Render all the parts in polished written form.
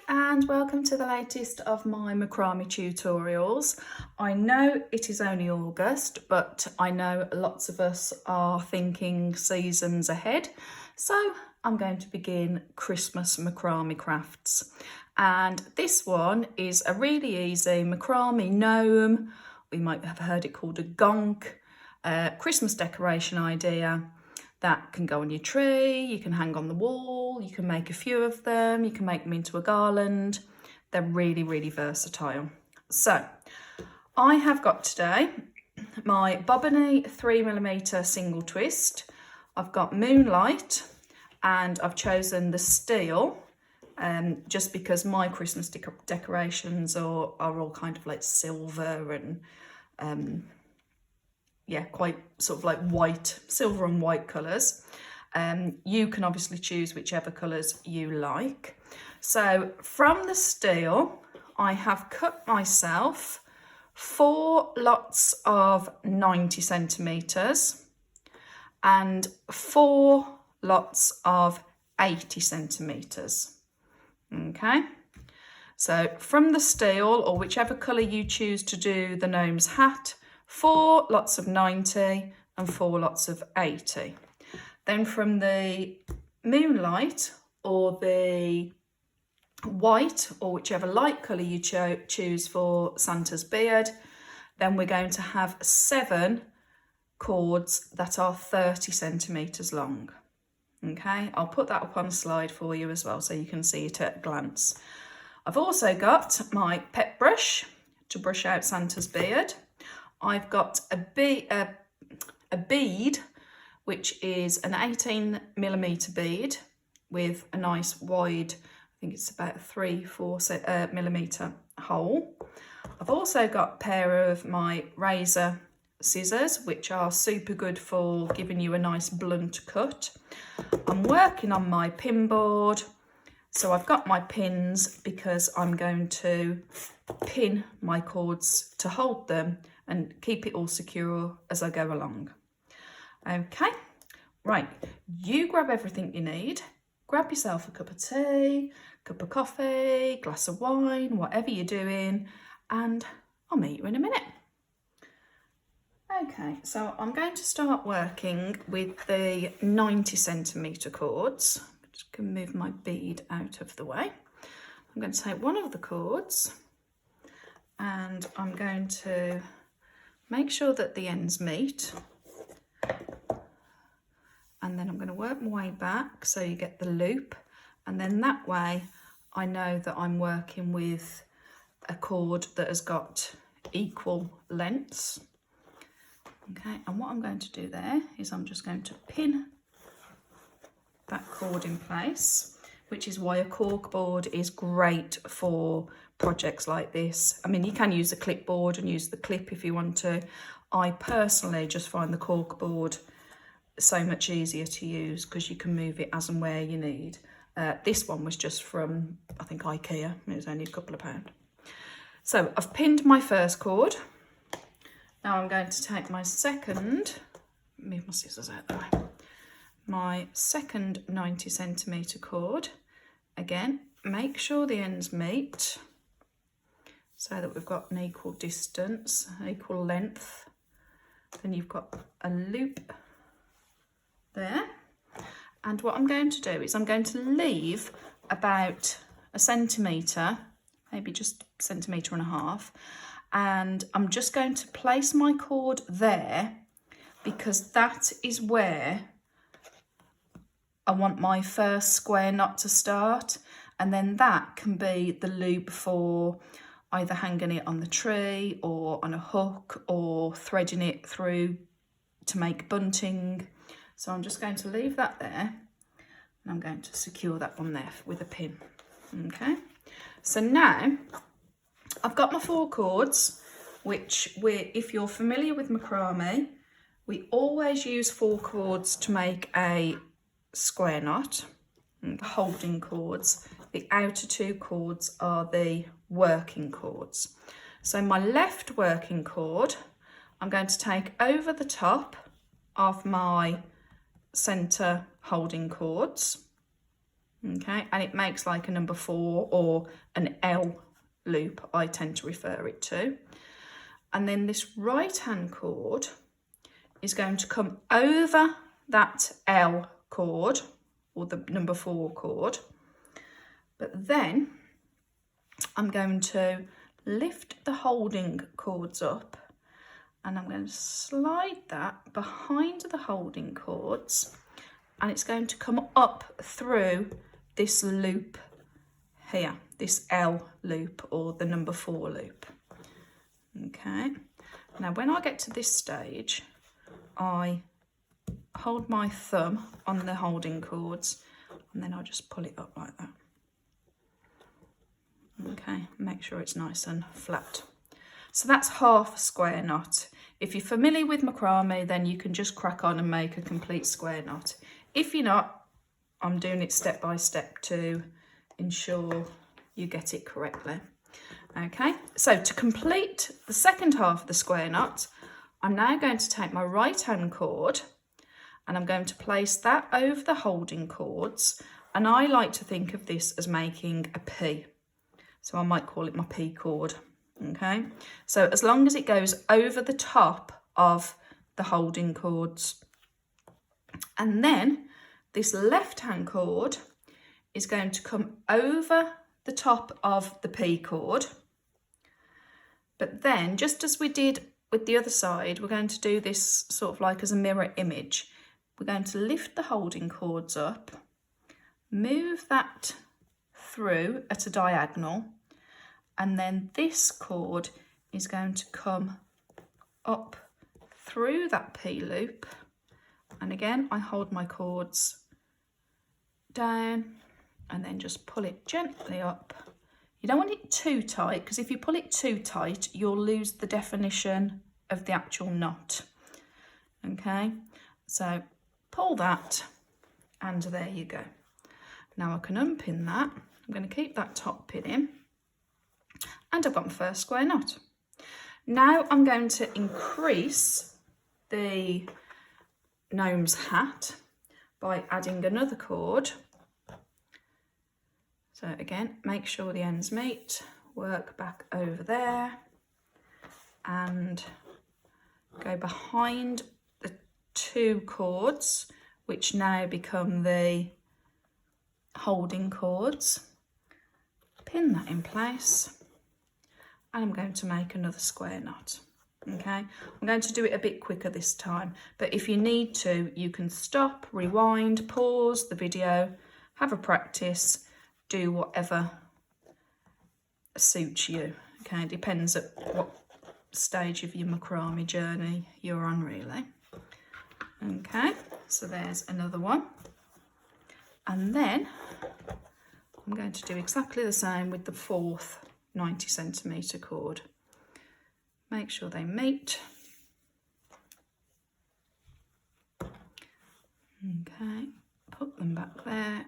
And welcome to the latest of my macrame tutorials. I know it is only August, but I know lots of us are thinking seasons ahead. So I'm going to begin Christmas macrame crafts. And this one is a really easy macrame gnome. We might have heard it called a gonk, Christmas decoration idea. That can go on your tree, you can hang on the wall, you can make a few of them, you can make them into a garland. They're really, really versatile. So I have got today my Bobbiny 3mm single twist. I've got Moonlight and I've chosen the steel just because my Christmas decorations are all kind of like silver and yeah, quite sort of like white, silver and white colours. You can obviously choose whichever colours you like. So from the steel, I have cut myself 4 lots of 90 centimetres and 4 lots of 80 centimetres. Okay. So from the steel, or whichever colour you choose to do the gnome's hat, 4 lots of 90 and 4 lots of 80. Then from the Moonlight or the white, or whichever light colour you choose for Santa's beard, then we're going to have 7 cords that are 30 centimetres long. Okay, I'll put that up on a slide for you as well so you can see it at a glance. I've also got my pet brush to brush out Santa's beard. I've got a bead, which is an 18mm bead with a nice wide, I think it's about a 3-4mm hole. I've also got a pair of my razor scissors, which are super good for giving you a nice blunt cut. I'm working on my pin board. So I've got my pins because I'm going to pin my cords to hold them and keep it all secure as I go along. Okay, right, you grab everything you need. Grab yourself a cup of tea, cup of coffee, glass of wine, whatever you're doing, and I'll meet you in a minute. Okay, so I'm going to start working with the 90 centimetre cords. I'm just going to move my bead out of the way. I'm going to take one of the cords and I'm going to make sure that the ends meet. And then I'm going to work my way back so you get the loop. And then that way I know that I'm working with a cord that has got equal lengths. Okay, and what I'm going to do there is I'm just going to pin that cord in place, which is why a cork board is great for projects like this. I mean, you can use a clipboard and use the clip if you want to. I personally just find the cork board so much easier to use because you can move it as and where you need. This one was just from, I think, IKEA. It was only a couple of pounds. So I've pinned my first cord. Now I'm going to take my second, move my scissors out the way, my second 90 centimetre cord. Again, make sure the ends meet so that we've got an equal distance, an equal length. Then you've got a loop there. And what I'm going to do is I'm going to leave about a centimetre, maybe just a centimetre and a half. And I'm just going to place my cord there because that is where I want my first square knot to start. And then that can be the loop for either hanging it on the tree or on a hook or threading it through to make bunting. So I'm just going to leave that there and I'm going to secure that one there with a pin. Okay, so now I've got my 4 cords, which if you're familiar with macrame, we always use 4 cords to make a square knot, holding cords. The outer 2 cords are the working cords. So my left working cord, I'm going to take over the top of my centre holding cords. Okay, and it makes like a number 4 or an L loop, I tend to refer it to. And then this right hand cord is going to come over that L chord or the number 4 chord, but then I'm going to lift the holding cords up and I'm going to slide that behind the holding cords, and it's going to come up through this loop here, this L loop or the number 4 loop. Okay, now when I get to this stage, I hold my thumb on the holding cords and then I just pull it up like that. Okay, make sure it's nice and flat. So that's half a square knot. If you're familiar with macrame, then you can just crack on and make a complete square knot. If you're not, I'm doing it step by step to ensure you get it correctly. Okay, so to complete the second half of the square knot, I'm now going to take my right hand cord and I'm going to place that over the holding cords, and I like to think of this as making a P. So I might call it my P chord. Okay, so as long as it goes over the top of the holding cords, and then this left hand cord is going to come over the top of the P chord, but then just as we did with the other side, we're going to do this sort of like as a mirror image. We're going to lift the holding cords up, move that through at a diagonal, and then this cord is going to come up through that P loop, and again I hold my cords down and then just pull it gently up. You don't want it too tight, because if you pull it too tight you'll lose the definition of the actual knot. Okay, so pull that and there you go. Now I can unpin that. I'm going to keep that top pin in, and I've got my first square knot. Now I'm going to increase the gnome's hat by adding another cord. So again, make sure the ends meet, work back over there and go behind the 2 cords, which now become the holding cords. Pin that in place, and I'm going to make another square knot. Okay, I'm going to do it a bit quicker this time, but if you need to, you can stop, rewind, pause the video, have a practice, do whatever suits you. Okay, it depends at what stage of your macrame journey you're on, really. Okay, so there's another one, and then I'm going to do exactly the same with the 4th 90cm cord. Make sure they meet. Okay, put them back there.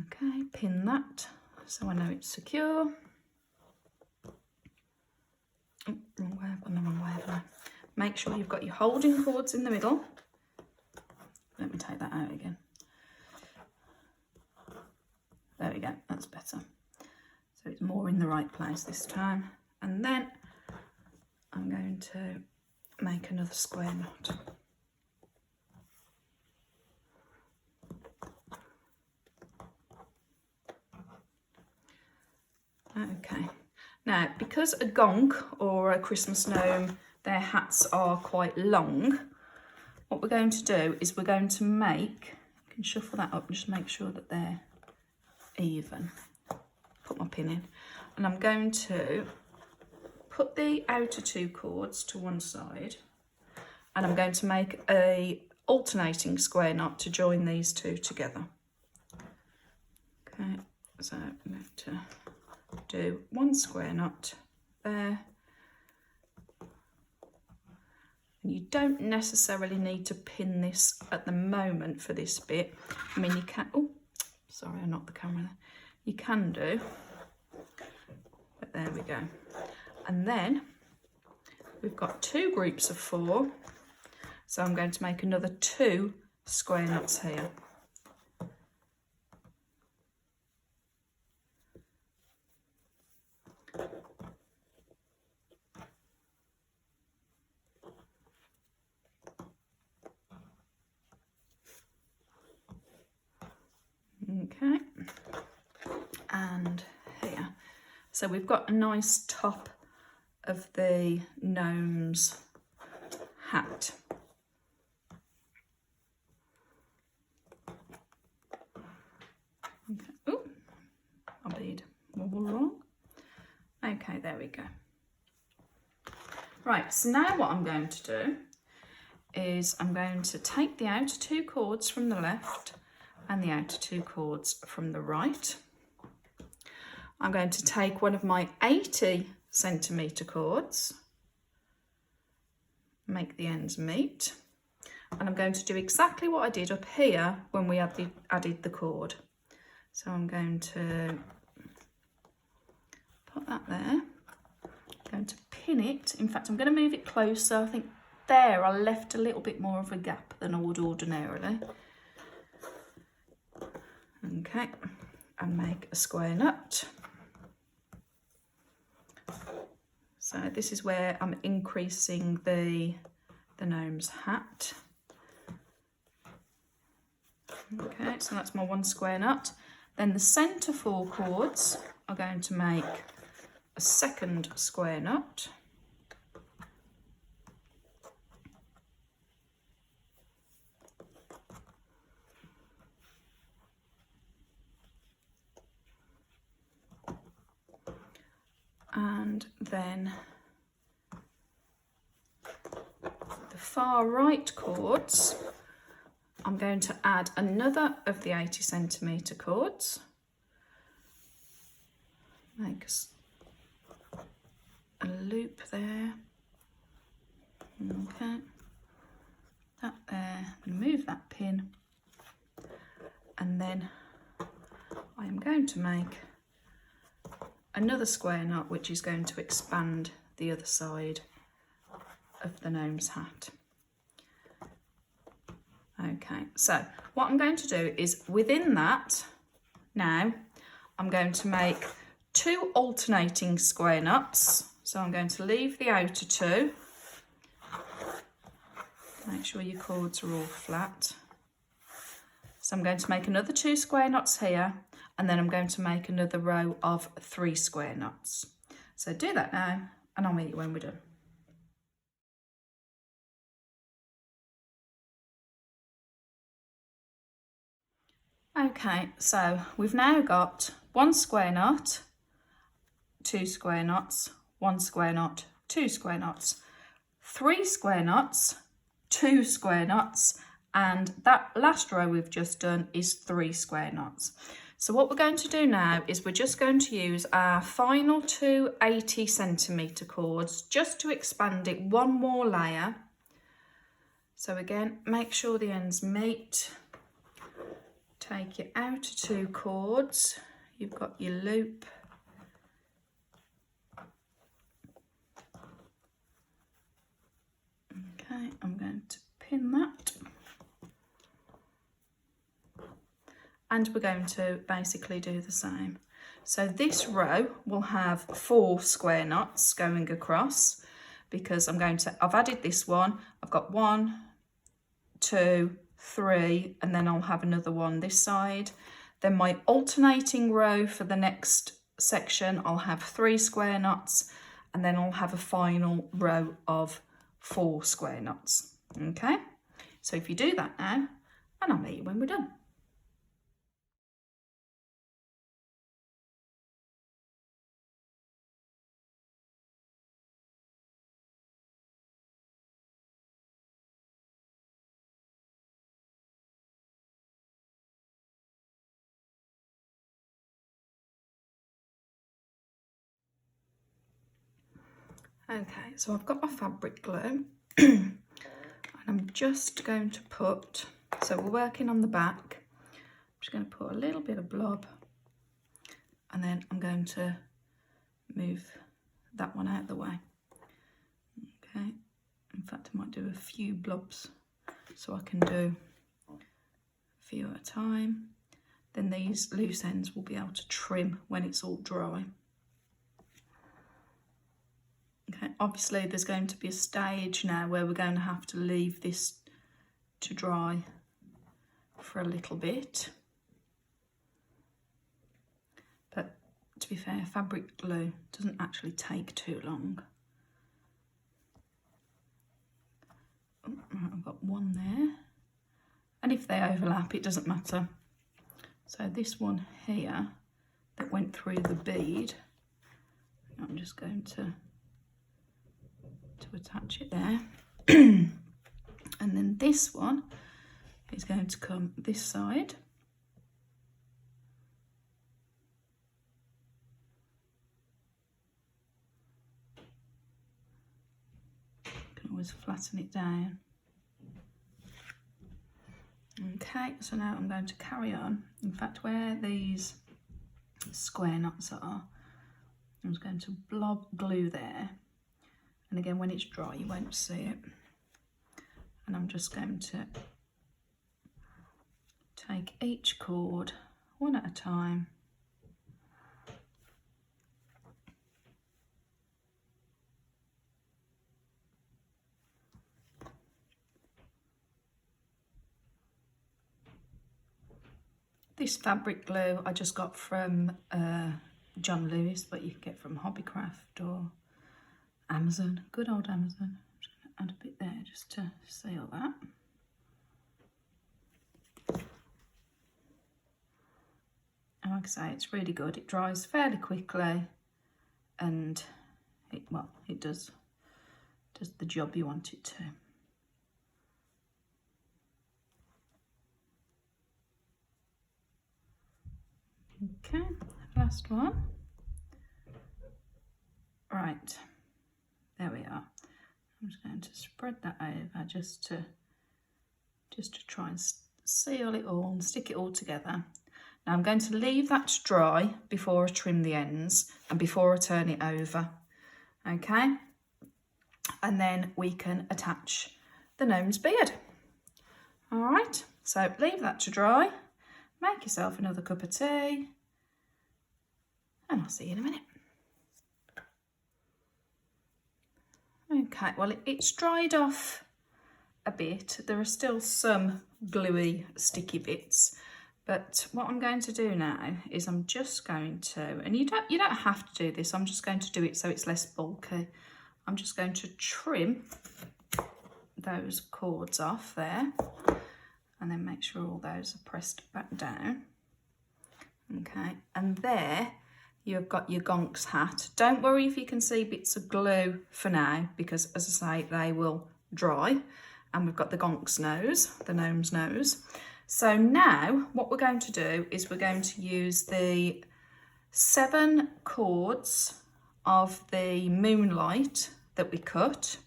Okay, pin that so I know it's secure. Oh, wrong way, I've gone the wrong way there. Make sure you've got your holding cords in the middle. Let me take that out again. There we go, that's better. So it's more in the right place this time. And then I'm going to make another square knot. Okay, now because a gonk or a Christmas gnome, their hats are quite long, what we're going to do is we're going to make, you can shuffle that up and just make sure that they're even. Put my pin in, and I'm going to put the outer 2 cords to one side, and I'm going to make a alternating square knot to join these 2 together. Okay, so I'm going to do 1 square knot there, and you don't necessarily need to pin this at the moment for this bit. I mean, you can, oh sorry, I knocked the camera there. You can do, but there we go. And then we've got 2 groups of 4, so I'm going to make another 2 square knots here. Okay, and here. So we've got a nice top of the gnome's hat. Okay. Oh, I bead all wrong. Okay, there we go. Right, so now what I'm going to do is I'm going to take the outer two cords from the left and the outer two cords from the right. I'm going to take one of my 80cm cords, make the ends meet, and I'm going to do exactly what I did up here when we added the cord. So I'm going to put that there, I'm going to pin it. In fact, I'm going to move it closer. I think there I left a little bit more of a gap than I would ordinarily. Okay, and make a square nut. So this is where I'm increasing the gnome's hat. Okay, so that's my one square nut. Then the centre four cords are going to make a second square nut. And then the far right cords, I'm going to add another of the 80cm cords. Make a loop there. Okay, that there, I'm going to move that pin, and then I am going to make another square knot, which is going to expand the other side of the gnome's hat. Okay, so what I'm going to do is within that, now I'm going to make two alternating square knots. So I'm going to leave the outer two. Make sure your cords are all flat. So I'm going to make another two square knots here, and then I'm going to make another row of 3 square knots. So do that now, and I'll meet you when we're done. Okay, so we've now got 1 square knot, 2 square knots, 1 square knot, 2 square knots, 3 square knots, 2 square knots, and that last row we've just done is 3 square knots. So what we're going to do now is we're just going to use our final two 80cm cords just to expand it one more layer. So again, make sure the ends meet. Take your outer two cords, you've got your loop. Okay, I'm going to pin that. And we're going to basically do the same. So this row will have 4 square knots going across, because I've added this one, I've got 1, 2, 3, and then I'll have another one this side. Then my alternating row for the next section, I'll have 3 square knots, and then I'll have a final row of 4 square knots. Okay, so if you do that now, and I'll meet you when we're done. Okay, so I've got my fabric glue and I'm just going to put, so we're working on the back, I'm just going to put a little bit of blob, and then I'm going to move that one out of the way. Okay, in fact I might do a few blobs so I can do few at a time. Then these loose ends will be able to trim when it's all dry. Okay, obviously there's going to be a stage now where we're going to have to leave this to dry for a little bit. But to be fair, fabric glue doesn't actually take too long. Oh, right, I've got one there. And if they overlap, it doesn't matter. So this one here that went through the bead, I'm just going to attach it there. And then this one is going to come this side. You can always flatten it down. Okay, so now I'm going to carry on. In fact, where these square knots are, I'm just going to blob glue there. And again, when it's dry, you won't see it. And I'm just going to take each cord one at a time. This fabric glue I just got from John Lewis, but you can get from Hobbycraft or Amazon, good old Amazon. I'm just going to add a bit there just to seal that. And like I say, it's really good. It dries fairly quickly, and it does the job you want it to. Okay, last one. Right, there we are. I'm just going to spread that over just to try and seal it all and stick it all together. Now I'm going to leave that to dry before I trim the ends and before I turn it over. Okay, and then we can attach the gnome's beard. All right, so leave that to dry. Make yourself another cup of tea, and I'll see you in a minute. Okay, well, it's dried off a bit. There are still some gluey, sticky bits, but what I'm going to do now is I'm just going to, and you don't have to do this, I'm just going to do it so it's less bulky. I'm just going to trim those cords off there, and then make sure all those are pressed back down. Okay, and there you've got your gonk's hat. Don't worry if you can see bits of glue for now, because as I say, they will dry. And we've got the gonk's nose, the gnome's nose. So now what we're going to do is we're going to use the 7 cords of the moonlight that we cut.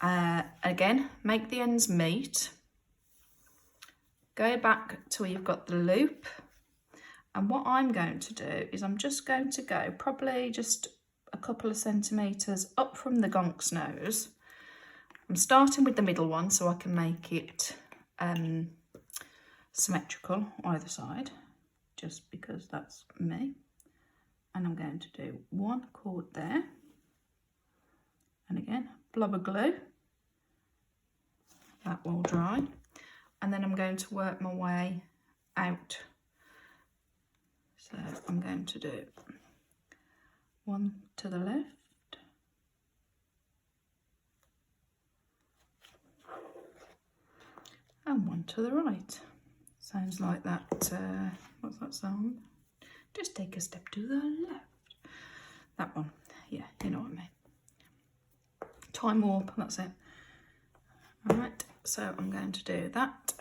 Again, make the ends meet. Go back to where you've got the loop. And what I'm going to do is I'm just going to go probably just a couple of centimetres up from the gonk's nose. I'm starting with the middle one so I can make it symmetrical either side, just because that's me. And I'm going to do 1 cord there. And again, blob of glue. That will dry. And then I'm going to work my way out. So I'm going to do 1 to the left. And 1 to the right. Sounds like that, what's that sound? Just take a step to the left. That one, yeah, you know what I mean. Time warp, that's it. All right, so I'm going to do that.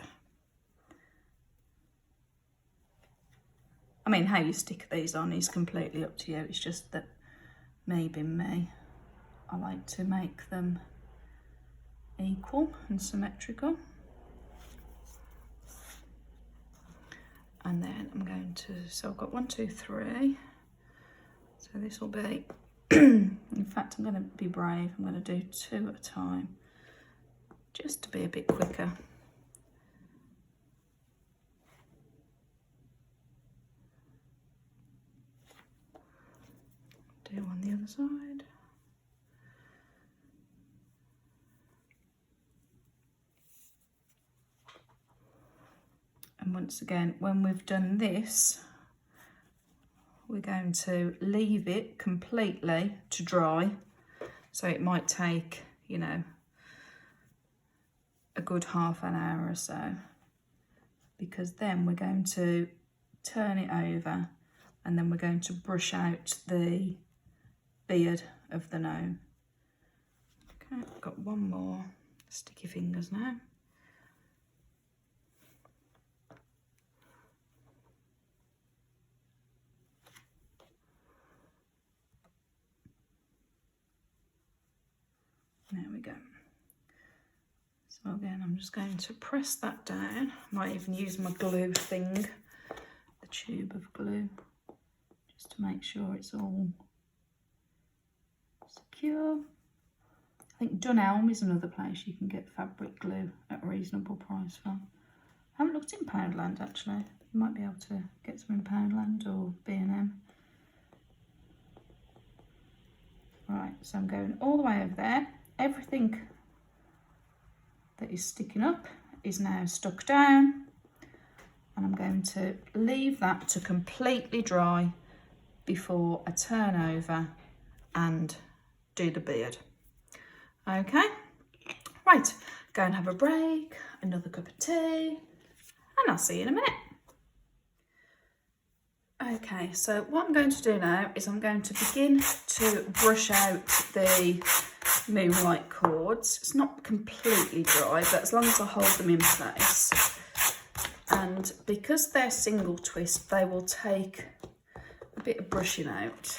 I mean, how you stick these on is completely up to you. It's just that maybe me, I like to make them equal and symmetrical. And then I'm going to, so I've got 1, 2, 3. So this will be, in fact, I'm going to be brave. I'm going to do 2 at a time, just to be a bit quicker. side. And once again, when we've done this, we're going to leave it completely to dry. So it might take, you know, a good half an hour or so, because then we're going to turn it over and then we're going to brush out the beard of the gnome. Okay, I've got one more sticky fingers now. There we go. So again, I'm just going to press that down. I might even use my glue thing, the tube of glue, just to make sure it's all secure. I think Gnome is another place you can get fabric glue at a reasonable price from. I haven't looked in Poundland actually. You might be able to get some in Poundland or B&M. Right, so I'm going all the way over there. Everything that is sticking up is now stuck down, and I'm going to leave that to completely dry before I turn over and do the beard. Okay, right, go and have a break, another cup of tea, and I'll see you in a minute. Okay, so what I'm going to do now is I'm going to begin to brush out the Moonlight cords. It's not completely dry, but as long as I hold them in place. And because they're single twist, they will take a bit of brushing out.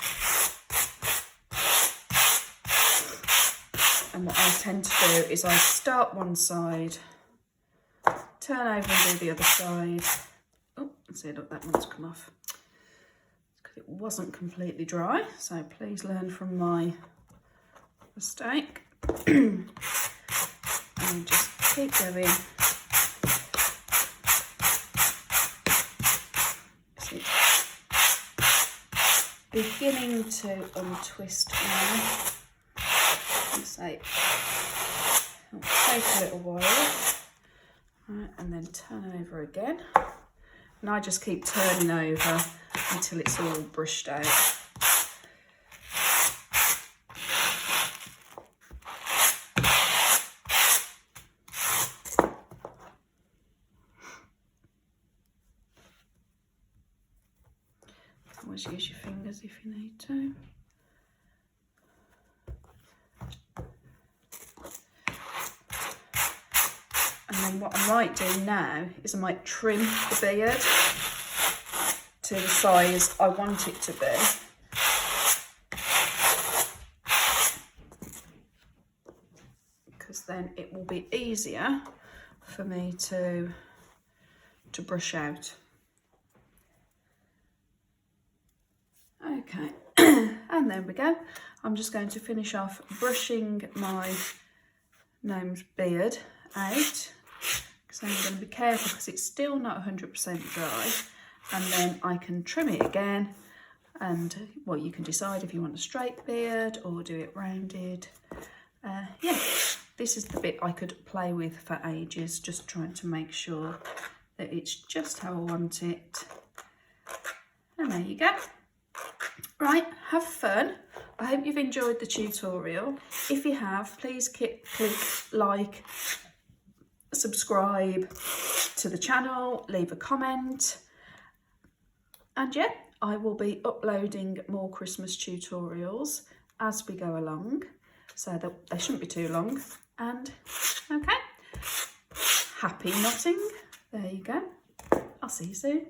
And what I tend to do is I start one side, turn over and do the other side. Oh, see, look, that one's come off. It wasn't completely dry, so please learn from my mistake. And just keep going. See, beginning to untwist now. Say, it'll take a little while. Right, and then turn over again. And I just keep turning over until it's all brushed out. Always use your fingers if you need to. And then what I might do now is I might trim the beard to the size I want it to be. Because then it will be easier for me to brush out. Okay, and there we go. I'm just going to finish off brushing my gnome's beard out. So I'm going to be careful because it's still not 100% dry, and then I can trim it again, and well, you can decide if you want a straight beard or do it rounded. Yeah, this is the bit I could play with for ages, just trying to make sure that it's just how I want it. And there you go. Right, have fun. I hope you've enjoyed the tutorial. If you have, please click like, subscribe to the channel, leave a comment, and yeah, I will be uploading more Christmas tutorials as we go along, so that they shouldn't be too long. And okay, happy knotting. There you go. I'll see you soon.